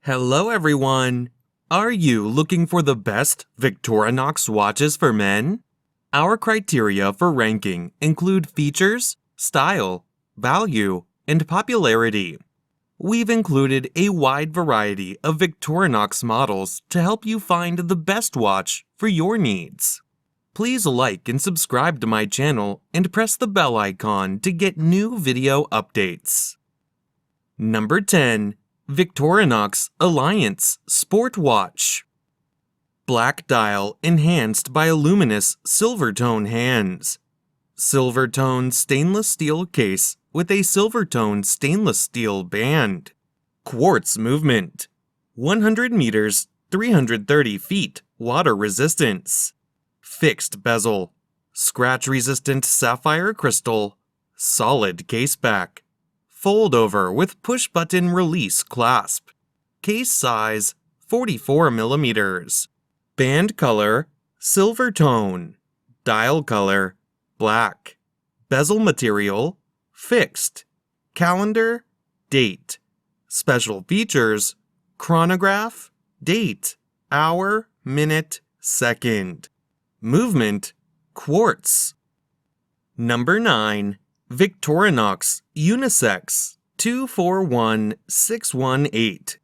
Hello everyone! Are you looking for the best Victorinox watches for men? Our criteria for ranking include features, style, value, and popularity. We've included a wide variety of Victorinox models to help you find the best watch for your needs. Please like and subscribe to my channel and press the bell icon to get new video updates. Number 10. Victorinox Alliance Sport Watch. Black dial enhanced by luminous silver tone hands. Silver tone stainless steel case with a silver tone stainless steel band. Quartz movement. 100 meters, 330 feet water resistance. Fixed bezel. Scratch resistant sapphire crystal. Solid case back. Fold over with push button release clasp. Case size 44 millimeters. Band color silver tone. Dial color black. Bezel material fixed. Calendar date. Special features chronograph date hour minute second. Movement quartz. Number 9. Victorinox Unisex 241618.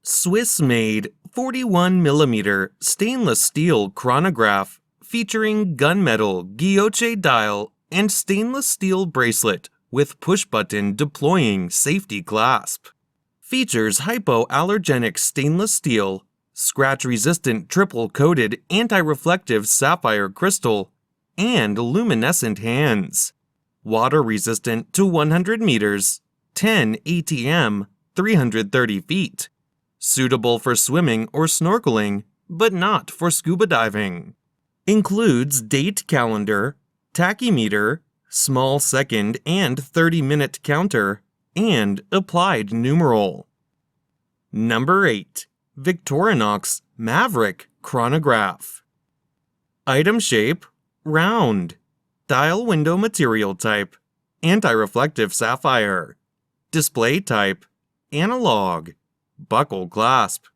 Swiss-made 41mm stainless steel chronograph featuring gunmetal guilloche dial and stainless steel bracelet with push-button deploying safety clasp. Features hypoallergenic stainless steel, scratch-resistant triple-coated anti-reflective sapphire crystal, and luminescent hands. Water-resistant to 100 meters, 10 ATM, 330 feet. Suitable for swimming or snorkeling, but not for scuba diving. Includes date calendar, tachymeter, small second and 30-minute counter, and applied numeral. Number 8. Victorinox Maverick Chronograph. Item shape, round. Dial window material type, anti-reflective sapphire. Display type, analog. Buckle clasp.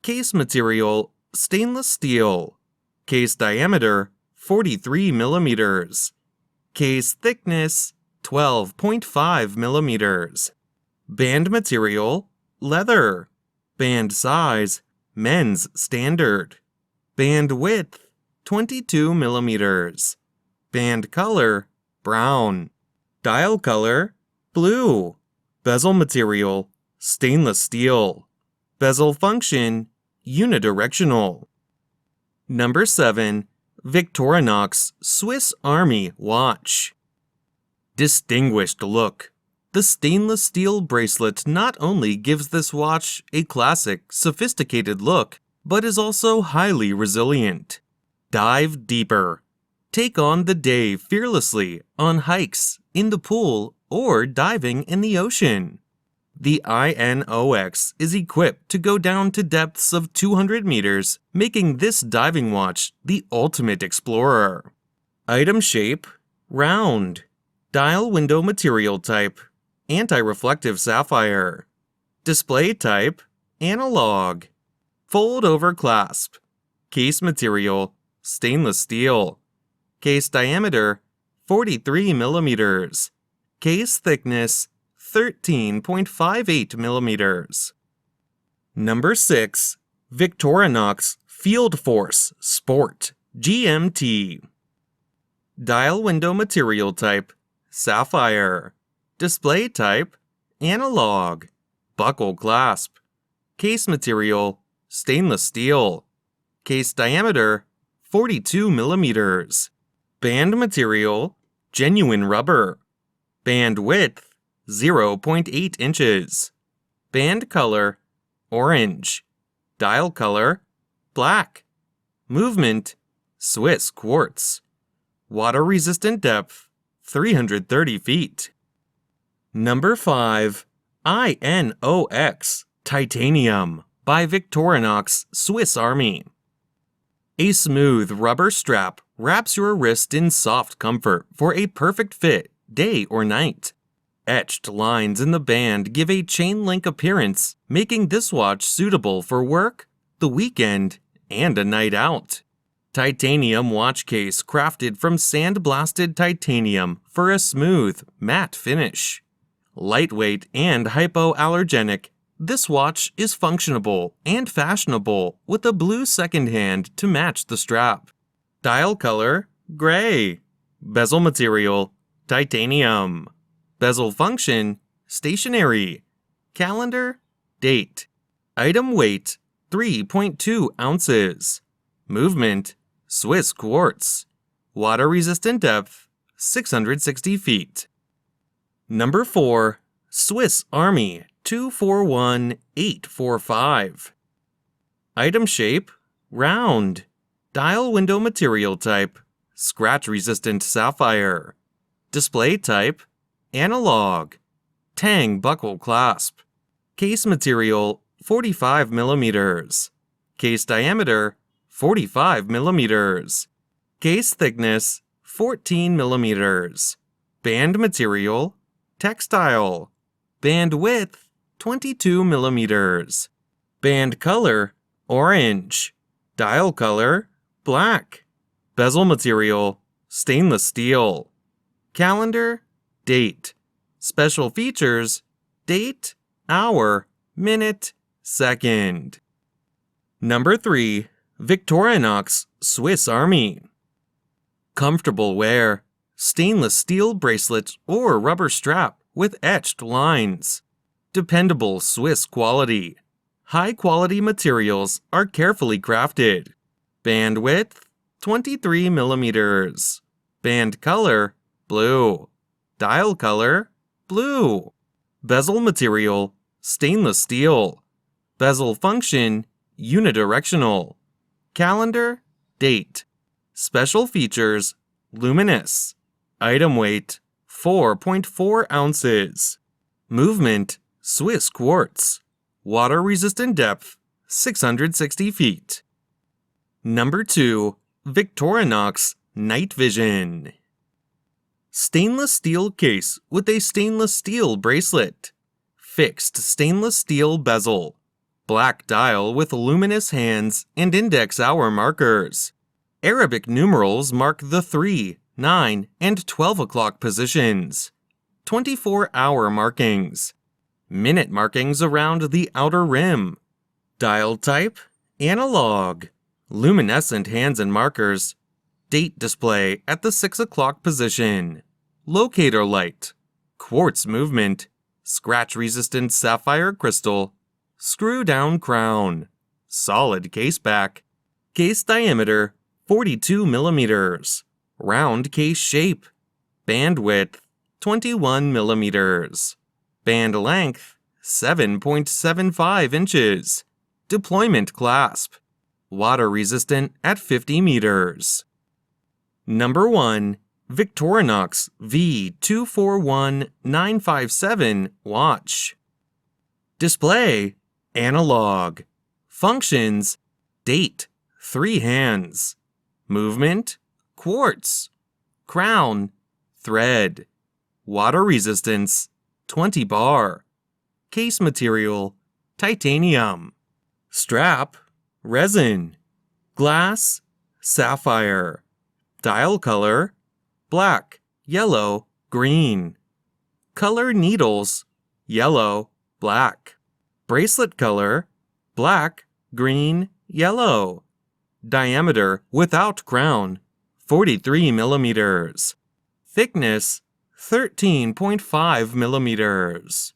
Case material, stainless steel. Case diameter, 43 millimeters. Case thickness, 12.5 millimeters. Band material, leather. Band size, men's standard. Band width, 22 millimeters. Band color, brown. Dial color, blue. Bezel material, stainless steel. Bezel function, unidirectional. Number 7. Victorinox Swiss Army Watch. Distinguished look. The stainless steel bracelet not only gives this watch a classic, sophisticated look, but is also highly resilient. Dive deeper. Take on the day fearlessly on hikes, in the pool, or diving in the ocean. The I.N.O.X. is equipped to go down to depths of 200 meters, making this diving watch the ultimate explorer. Item shape, round. Dial window material type, anti-reflective sapphire. Display type, analog. Fold over clasp. Case material, stainless steel. Case diameter, 43 millimeters. Case thickness, 13.58 millimeters. Number 6. Victorinox FieldForce Sport GMT. Dial window material type, sapphire. Display type, analog. Buckle clasp. Case material, stainless steel. Case diameter, 42 millimeters. Band material, genuine rubber. Band width, 0.8 inches. Band color, orange. Dial color, black. Movement, Swiss quartz. Water resistant depth, 330 feet. Number 5. I.N.O.X. Titanium by Victorinox Swiss Army. A smooth rubber strap wraps your wrist in soft comfort for a perfect fit, day or night. Etched lines in the band give a chain-link appearance, making this watch suitable for work, the weekend, and a night out. Titanium watch case crafted from sandblasted titanium for a smooth, matte finish. Lightweight and hypoallergenic, this watch is functionable and fashionable with a blue second hand to match the strap. Dial color, gray. Bezel material, titanium. Bezel function, stationary. Calendar, date. Item weight, 3.2 ounces. Movement, Swiss quartz. Water resistant depth, 660 feet. Number 4. Swiss Army 241845. Item shape, round. Dial window material type, scratch-resistant sapphire. Display type, analog. Tang buckle clasp. Case material, 45 millimeters. Case diameter, 45 millimeters. Case thickness, 14 millimeters. Band material, textile. Band width, 22 millimeters. Band color, orange. Dial color, black. Bezel material, stainless steel. Calendar, date. Special features, date, hour, minute, second. Number 3. Victorinox Swiss Army. Comfortable wear, stainless steel bracelet or rubber strap with etched lines. Dependable Swiss quality. High-quality materials are carefully crafted. Band width, 23 millimeters. Band color, blue. Dial color, blue. Bezel material, stainless steel. Bezel function, unidirectional. Calendar, date. Special features, luminous. Item weight, 4.4 ounces. Movement, Swiss quartz. Water resistant depth, 660 feet. Number 2. Victorinox Night Vision. Stainless steel case with a stainless steel bracelet. Fixed stainless steel bezel. Black dial with luminous hands and index hour markers. Arabic numerals mark the 3, 9, and 12 o'clock positions. 24-hour markings. Minute markings around the outer rim. Dial type, analog. Luminescent hands and markers. Date display at the 6 o'clock position. Locator light. Quartz movement. Scratch-resistant sapphire crystal. Screw-down crown. Solid case back. Case diameter, 42 millimeters. Round case shape. Band width, 21 millimeters. Band length, 7.75 inches. Deployment clasp. Water resistant at 50 meters. Number 1. Victorinox V241957 watch. Display, analog. Functions, date, 3 hands. Movement, quartz. Crown, thread. Water resistance, 20 bar. Case material, titanium. Strap, resin. Glass, sapphire. Dial color, black, yellow, green. Color needles, yellow, black. Bracelet color, black, green, yellow. Diameter without crown, 43 millimeters. Thickness, 13.5 millimeters.